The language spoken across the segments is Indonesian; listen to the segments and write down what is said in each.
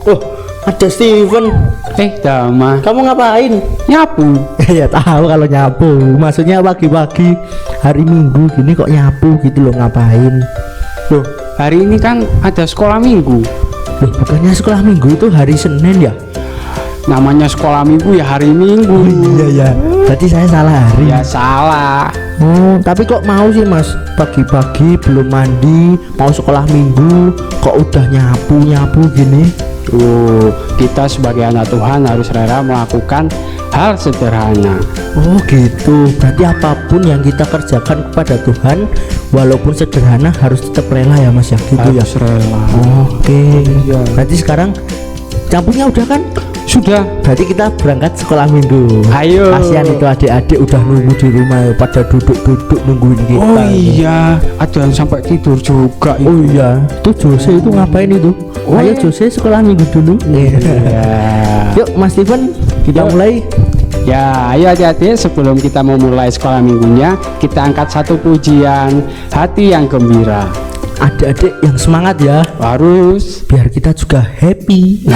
Oh, ada Steven. Dama, Kamu ngapain? nyapu. Ya tahu kalau nyapu. Maksudnya pagi-pagi hari Minggu gini kok nyapu gitu loh, ngapain? Loh, hari ini kan ada sekolah minggu. Loh, bukannya sekolah Minggu itu hari Senin ya? Namanya sekolah minggu ya hari Minggu. Iya ya. Berarti saya salah hari. Ya salah. Oh, tapi kok mau sih Mas? Pagi-pagi belum mandi, mau sekolah Minggu, kok udah nyapu gini? Tuh, kita sebagai anak Tuhan harus rela melakukan hal sederhana. Oh gitu. Berarti apapun yang kita kerjakan kepada Tuhan, walaupun sederhana harus tetap rela ya Mas ya, gitu ya. Harus rela. Oke. Iya. Berarti sekarang nyapunya udah kan? Sudah. Berarti kita berangkat sekolah Minggu. Ayo. Kasihan itu adik-adik udah nunggu di rumah ya, pada duduk-duduk nungguin kita. Oh iya, ada yang sampai tidur juga. Oh iya, itu Jose itu ngapain itu? Oh, Ayo iya. Jose sekolah Minggu dulu. Iya. Yuk Mas Steven, kita Yuk. mulai. Ya, ayo adik-adik, sebelum kita memulai sekolah minggunya, kita angkat satu pujian hati yang gembira. Adik-adik yang semangat ya, Harus. biar kita juga happy.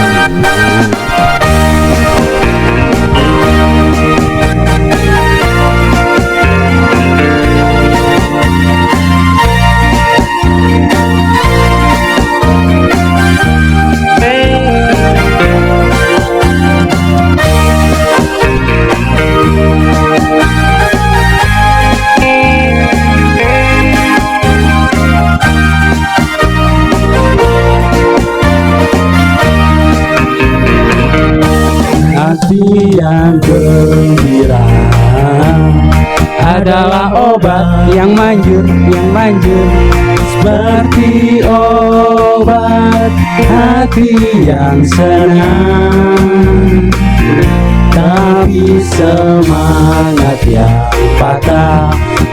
Hati yang gembira adalah obat yang manjur, seperti obat hati yang senang. Tapi semangat yang patah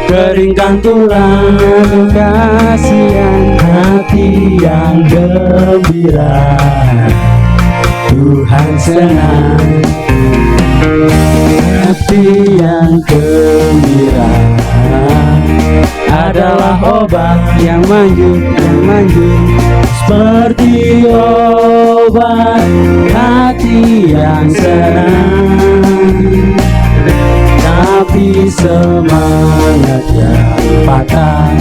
keringkan tulang, kasihan hati yang gembira. Tuhan senang, hati yang gembira adalah obat yang manjur, seperti obat hati yang senang. Tapi semangat yang patah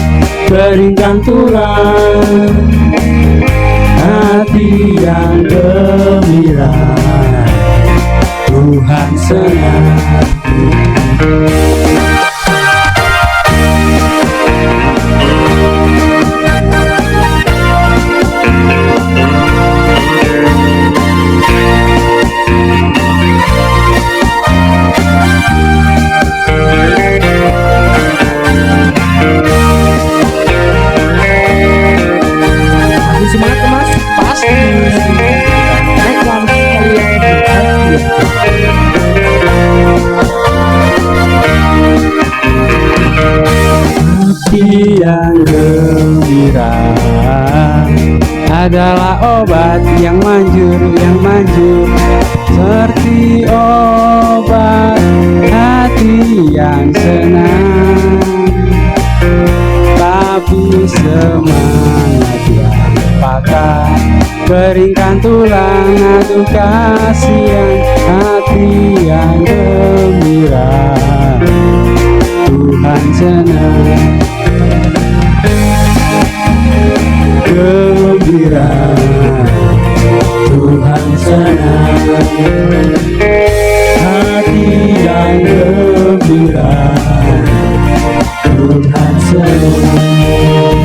keringkan tulang, hati yang gembira, Tuhan senang. Masih semangat ya, Mas? Pasti. Naik langsung kalian. Hati yang gembira adalah obat yang manjur, seperti obat hati yang senang. Tapi semangat yang patah keringkan tulang, aduh kasihan hati yang gembira, Tuhan senang. Gembira, Tuhan senang. Hati yang gembira, Tuhan senang.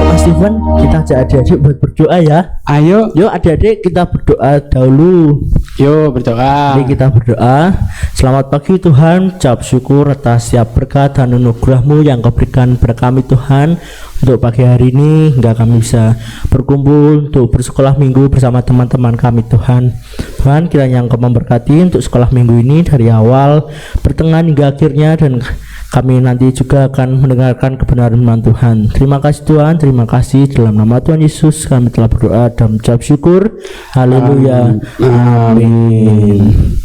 Mas Steven, kita ajak adik-adik buat berdoa ya. Ayo, Yuk adik-adik kita berdoa dahulu. yuk berdoa. Mari kita berdoa. Selamat pagi Tuhan, ucap syukur atas setiap berkat dan anugerah-Mu yang Kau berikan kepada kami Tuhan. Untuk pagi hari ini hingga kami bisa berkumpul untuk bersekolah minggu bersama teman-teman kami Tuhan. Tuhan, kiranya Engkau memberkati untuk sekolah minggu ini dari awal, pertengahan hingga akhirnya, dan kami nanti juga akan mendengarkan kebenaran firman Tuhan. Terima kasih Tuhan, terima kasih. Dalam nama Tuhan Yesus kami telah berdoa dan mengucap syukur. Haleluya. Amin.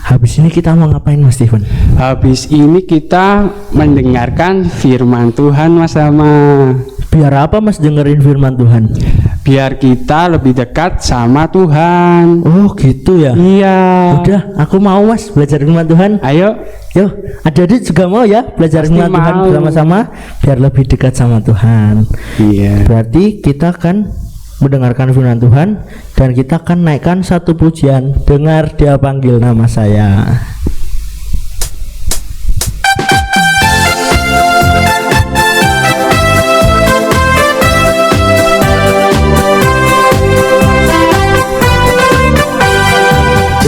Habis ini kita mau ngapain Mas Steven? Habis ini kita mendengarkan firman Tuhan Mas Rama. Biar apa Mas dengerin firman Tuhan? Biar kita lebih dekat sama Tuhan. Oh gitu ya. Iya. Udah, aku mau Mas belajar firman Tuhan. Ayo. Yo, adik-adik juga mau ya belajar Pasti firman Tuhan mau. bersama-sama biar lebih dekat sama Tuhan. Iya. Berarti kita akan mendengarkan firman Tuhan dan kita akan naikkan satu pujian. Dengar Dia panggil nama saya.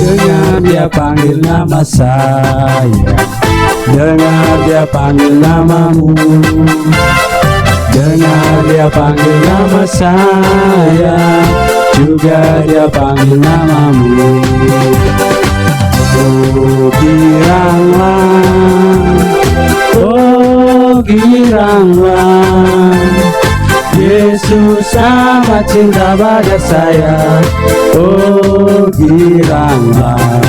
Dengar Dia panggil nama saya, dengar Dia panggil namamu, dengar Dia panggil nama saya, juga Dia panggil namamu. Oh giranglah, Yesus amat cinta pada saya. Oh giranglah,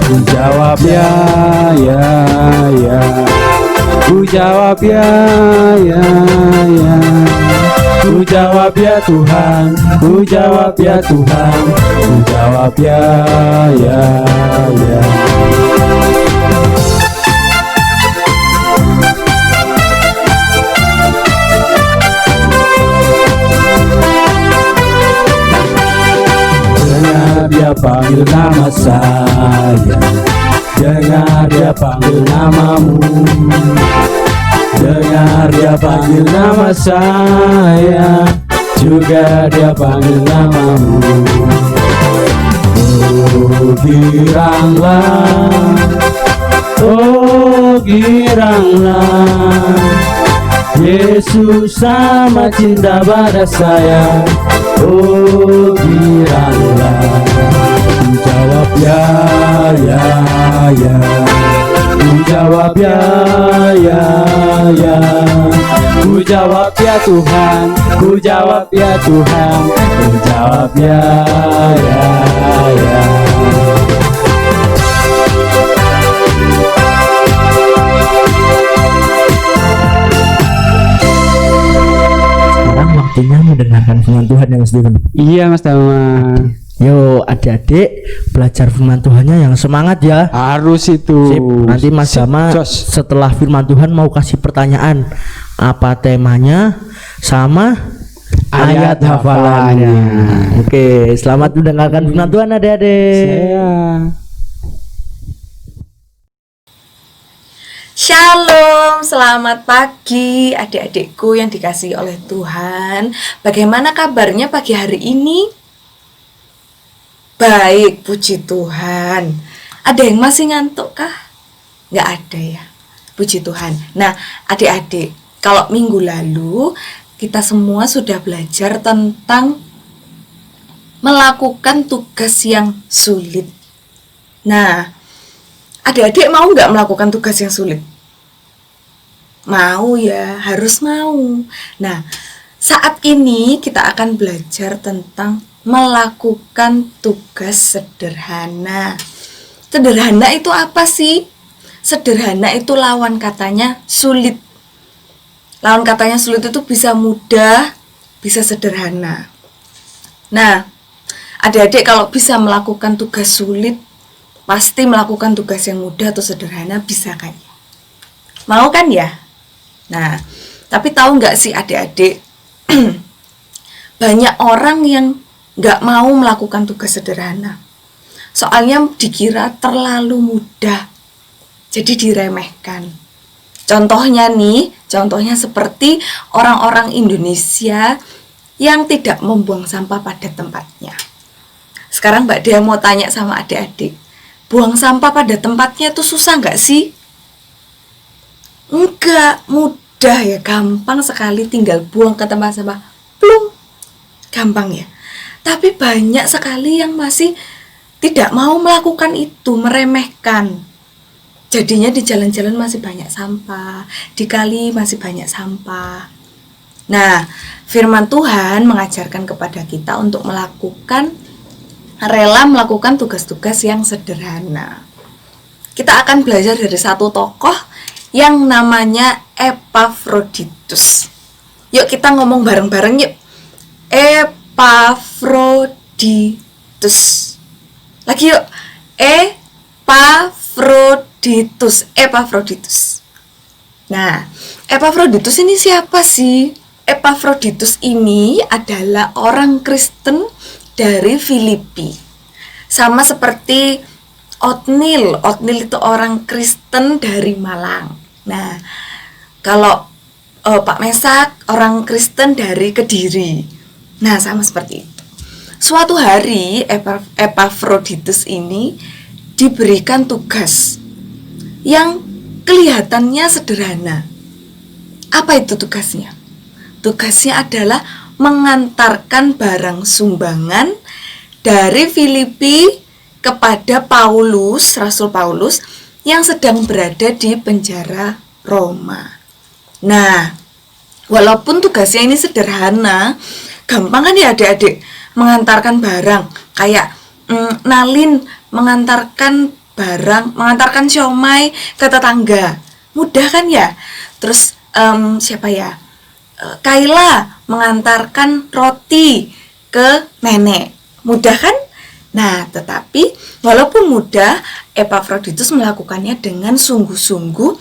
ku jawab ya, ku jawab ya, ku jawab ya Tuhan, ku jawab ya Tuhan, ku jawab ya. Dengar Dia panggil nama saya, dengar Dia panggil namamu, dengar Dia panggil nama saya, juga Dia panggil namamu. Oh giranglah, Yesus amat cinta pada saya. Oh giranglah, ku jawab ya, ku jawab ya, ku jawab ya Tuhan, ku jawab ya Tuhan, ku jawab ya. Sekarang waktunya mendengarkan firman Tuhan yang Steven. Iya Mas Tama. Yo adik-adik belajar firman Tuhannya yang semangat ya. Harus itu. Sip. Nanti Mas Sip, Dama jos. setelah firman Tuhan mau kasih pertanyaan apa temanya sama ayat hafalannya. Oke, selamat mendengarkan firman Tuhan adik-adik. Saya. Shalom, selamat pagi adik-adikku yang dikasihi oleh Tuhan. Bagaimana kabarnya pagi hari ini? Baik, puji Tuhan. Ada yang masih ngantuk kah? Nggak ada ya, puji Tuhan. Nah, adik-adik, kalau minggu lalu kita semua sudah belajar tentang melakukan tugas yang sulit. Nah, adik-adik mau nggak melakukan tugas yang sulit? Mau ya, harus mau. Nah, saat ini kita akan belajar tentang melakukan tugas sederhana. Sederhana itu apa sih? Sederhana itu lawan katanya sulit. Lawan katanya sulit itu bisa mudah, bisa sederhana. Nah, adik-adik kalau bisa melakukan tugas sulit, pasti melakukan tugas yang mudah atau sederhana bisa kan? Mau kan ya? Nah, tapi tahu nggak sih adik-adik, banyak orang yang nggak mau melakukan tugas sederhana. Soalnya dikira terlalu mudah, jadi diremehkan. Contohnya seperti orang-orang Indonesia yang tidak membuang sampah pada tempatnya. Sekarang Mbak Dea mau tanya sama adik-adik, buang sampah pada tempatnya itu susah nggak sih? Enggak, mudah ya, gampang sekali, tinggal buang ke tempat sampah, plung, gampang ya. Tapi banyak sekali yang masih tidak mau melakukan itu, meremehkan. Jadinya di jalan-jalan masih banyak sampah, di kali masih banyak sampah. Nah, firman Tuhan mengajarkan kepada kita untuk rela melakukan tugas-tugas yang sederhana. Kita akan belajar dari satu tokoh yang namanya Epafroditus. Yuk kita ngomong bareng-bareng yuk. Epafroditus. Lagi yuk. Epafroditus. Nah, Epafroditus ini siapa sih? Epafroditus ini adalah orang Kristen dari Filipi. Sama seperti Otnil itu orang Kristen dari Malang. Nah, kalau Pak Mesak orang Kristen dari Kediri. Nah, sama seperti itu. Suatu hari Epafroditus ini diberikan tugas yang kelihatannya sederhana. Apa itu tugasnya? Tugasnya adalah mengantarkan barang sumbangan dari Filipi kepada Paulus, Rasul Paulus yang sedang berada di penjara Roma. Nah, walaupun tugasnya ini sederhana, gampang kan ya adik-adik mengantarkan barang, kayak Nalin mengantarkan barang, mengantarkan siomay ke tetangga, mudah kan ya. Terus siapa ya, Kayla mengantarkan roti ke nenek, mudah kan? Nah, tetapi walaupun mudah, Epafroditus melakukannya dengan sungguh-sungguh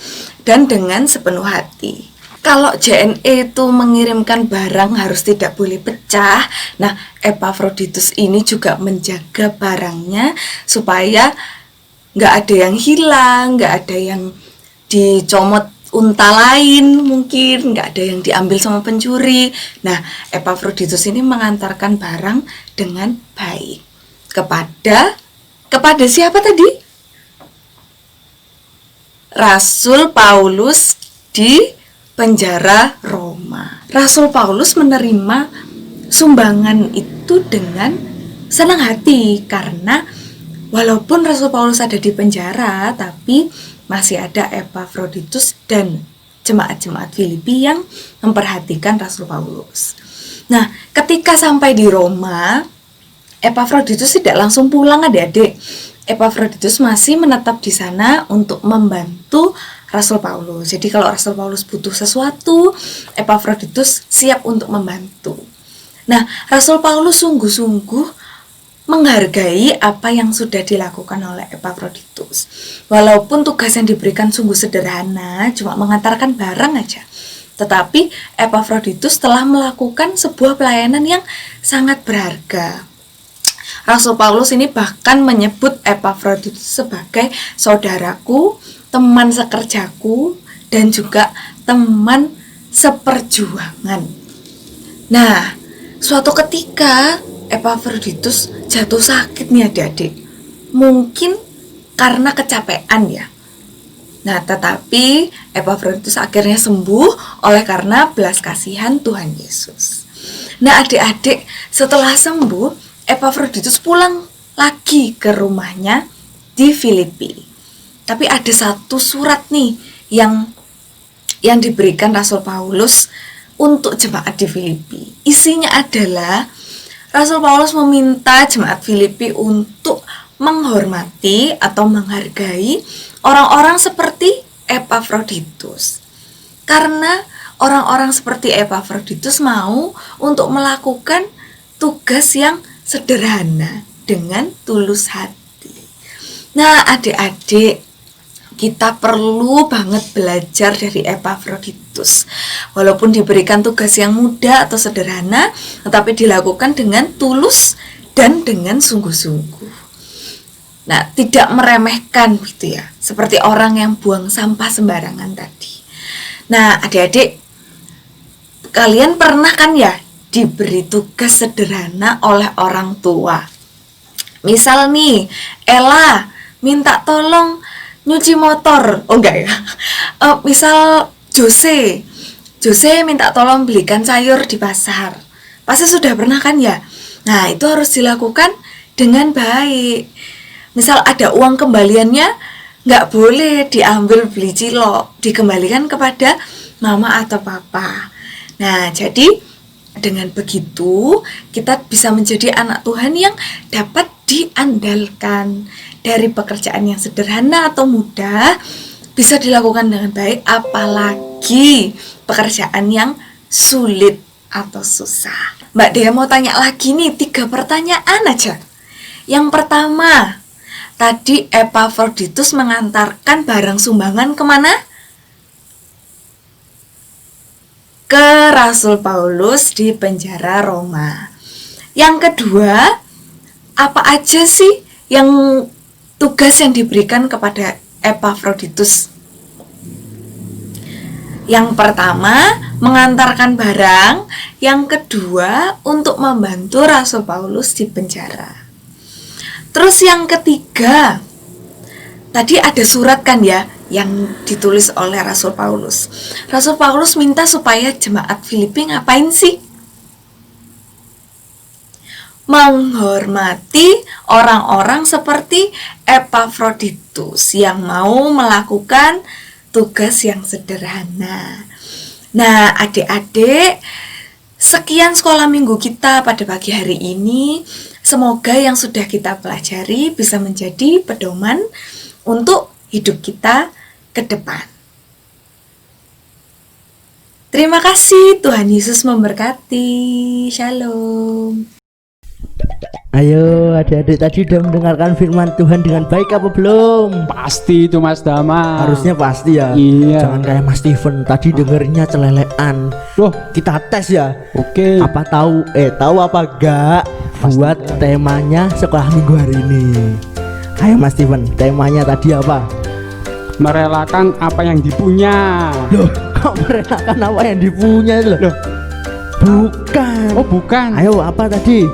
dan dengan sepenuh hati. Kalau JNE itu mengirimkan barang harus tidak boleh pecah. Nah, Epafroditus ini juga menjaga barangnya supaya nggak ada yang hilang, nggak ada yang dicomot unta lain, mungkin nggak ada yang diambil sama pencuri. Nah, Epafroditus ini mengantarkan barang dengan baik kepada siapa tadi? Rasul Paulus di penjara Roma. Rasul Paulus menerima sumbangan itu dengan senang hati karena walaupun Rasul Paulus ada di penjara, tapi masih ada Epafroditus dan jemaat-jemaat Filipi yang memperhatikan Rasul Paulus. Nah, ketika sampai di Roma, Epafroditus tidak langsung pulang adik-adik. Epafroditus masih menetap di sana untuk membantu Rasul Paulus. Jadi kalau Rasul Paulus butuh sesuatu, Epafroditus siap untuk membantu. Nah, Rasul Paulus sungguh-sungguh menghargai apa yang sudah dilakukan oleh Epafroditus. Walaupun tugas yang diberikan sungguh sederhana, cuma mengantarkan barang aja. Tetapi Epafroditus telah melakukan sebuah pelayanan yang sangat berharga. Rasul Paulus ini bahkan menyebut Epafroditus sebagai saudaraku, teman sekerjaku, dan juga teman seperjuangan. Nah, suatu ketika Epafroditus jatuh sakit nih adik-adik. Mungkin karena kecapean ya. Nah, tetapi Epafroditus akhirnya sembuh oleh karena belas kasihan Tuhan Yesus. Nah, adik-adik, setelah sembuh, Epafroditus pulang lagi ke rumahnya di Filipi. Tapi ada satu surat nih yang diberikan Rasul Paulus untuk jemaat di Filipi. Isinya adalah Rasul Paulus meminta jemaat Filipi untuk menghormati atau menghargai orang-orang seperti Epafroditus. Karena orang-orang seperti Epafroditus mau untuk melakukan tugas yang sederhana dengan tulus hati. Nah, adik-adik, kita perlu banget belajar dari Epafroditus. Walaupun diberikan tugas yang mudah atau sederhana, tetapi dilakukan dengan tulus dan dengan sungguh-sungguh. Nah, tidak meremehkan gitu ya, seperti orang yang buang sampah sembarangan tadi. Nah, adik-adik, kalian pernah kan ya diberi tugas sederhana oleh orang tua? Misal nih, Ella minta tolong nyuci motor. Oh enggak ya. Misal Jose minta tolong belikan sayur di pasar. Pasti sudah pernah kan ya? Nah, itu harus dilakukan dengan baik. Misal ada uang kembaliannya, nggak boleh diambil beli cilok, dikembalikan kepada mama atau papa. Nah, jadi dengan begitu kita bisa menjadi anak Tuhan yang dapat diandalkan. Dari pekerjaan yang sederhana atau mudah bisa dilakukan dengan baik, apalagi pekerjaan yang sulit atau susah? Mbak Dea mau tanya lagi nih, 3 pertanyaan aja. Yang pertama, tadi Epafroditus mengantarkan barang sumbangan kemana? Ke Rasul Paulus di penjara Roma. Yang kedua, apa aja sih yang tugas yang diberikan kepada Epafroditus? Yang pertama, mengantarkan barang. Yang kedua, untuk membantu Rasul Paulus di penjara. Terus yang ketiga, tadi ada surat kan ya, yang ditulis oleh Rasul Paulus. Rasul Paulus minta supaya jemaat Filipi ngapain sih? Menghormati orang-orang seperti Epafroditus yang mau melakukan tugas yang sederhana. Nah, adik-adik, sekian sekolah minggu kita pada pagi hari ini. Semoga yang sudah kita pelajari bisa menjadi pedoman untuk hidup kita ke depan. Terima kasih, Tuhan Yesus memberkati. Shalom. Ayo adik-adik, tadi udah mendengarkan firman Tuhan dengan baik apa belum? Pasti itu Mas Dama. Harusnya pasti ya. Iya. Jangan kayak Mas Steven tadi dengernya celelean. Loh, Kita tes ya. oke. Apa tahu apa enggak buat temanya sekolah minggu hari ini? Ayo Mas Steven, temanya tadi apa? Merelakan apa yang dipunya. Loh, kok merelakan apa yang dipunya loh? Bukan. Oh, bukan. Ayo apa tadi?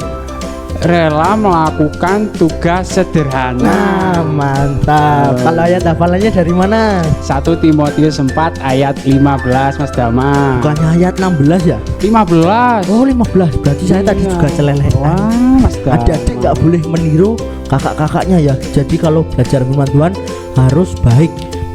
Rela melakukan tugas sederhana. Nah, mantap. Kalau ayat hafalannya dari mana? 1 Timotius 4 ayat 15 Mas Dama. Bukannya ayat 16 ya? 15. Oh 15, berarti saya tadi Iya. juga celelehan. Wah, Mas Dama. Adik-adik nggak boleh meniru kakak-kakaknya ya. Jadi kalau belajar firman Tuhan harus baik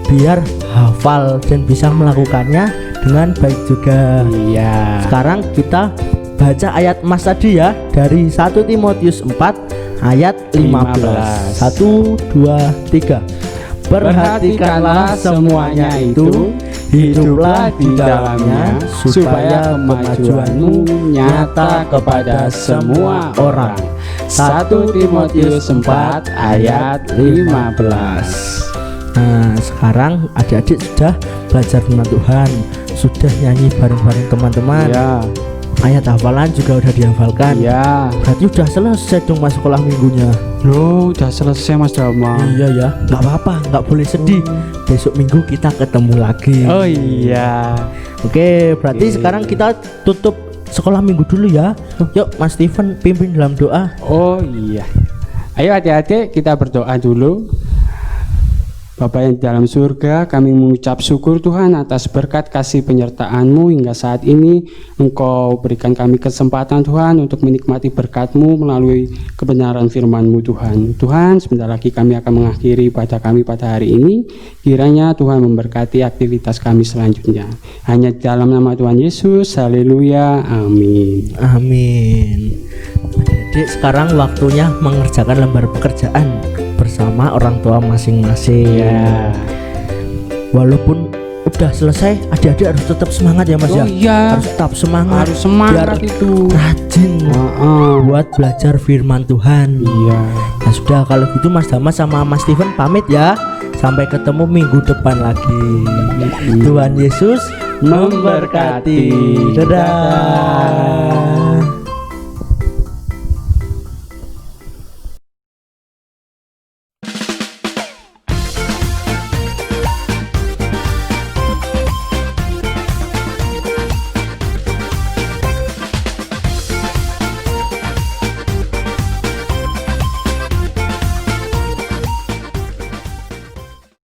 biar hafal dan bisa melakukannya dengan baik juga. Iya. Sekarang kita baca ayat emas tadi ya, dari 1 Timotius 4 ayat 15. 1, 2, 3. Perhatikanlah semuanya itu, hiduplah di dalamnya, supaya kemajuanmu nyata kepada semua orang. 1 Timotius 4 ayat 15. Nah, sekarang adik-adik sudah belajar firman Tuhan, sudah nyanyi bareng-bareng teman-teman. Ya, Ayat hafalan juga udah dihafalkan. ya. Berarti udah selesai dong mas sekolah minggunya. Loh, udah selesai Mas Dama. Iya ya, nggak apa-apa, nggak boleh sedih. Besok minggu kita ketemu lagi. Oh iya. Oke, berarti Oke. sekarang kita tutup sekolah minggu dulu ya. Yuk Mas Steven pimpin dalam doa. Oh iya. Ayo adik-adik kita berdoa dulu. Bapa yang di dalam surga, kami mengucap syukur Tuhan atas berkat kasih penyertaan-Mu hingga saat ini. Engkau berikan kami kesempatan Tuhan untuk menikmati berkat-Mu melalui kebenaran firman-Mu Tuhan. Tuhan, sebentar lagi kami akan mengakhiri ibadah kami pada hari ini. Kiranya Tuhan memberkati aktivitas kami selanjutnya. Hanya di dalam nama Tuhan Yesus, haleluya, amin. Amin. Adik-adik, sekarang waktunya mengerjakan lembar pekerjaan bersama orang tua masing-masing. Ya. Walaupun udah selesai, adik-adik harus tetap semangat ya mas Oh ya. iya. Harus tetap semangat. Harus semangat biar itu. rajin buat belajar firman Tuhan. Iya. Ya sudah, kalau gitu Mas Dama sama Mas Steven pamit ya. Sampai ketemu minggu depan lagi. Tuhan Yesus memberkati. Dadah.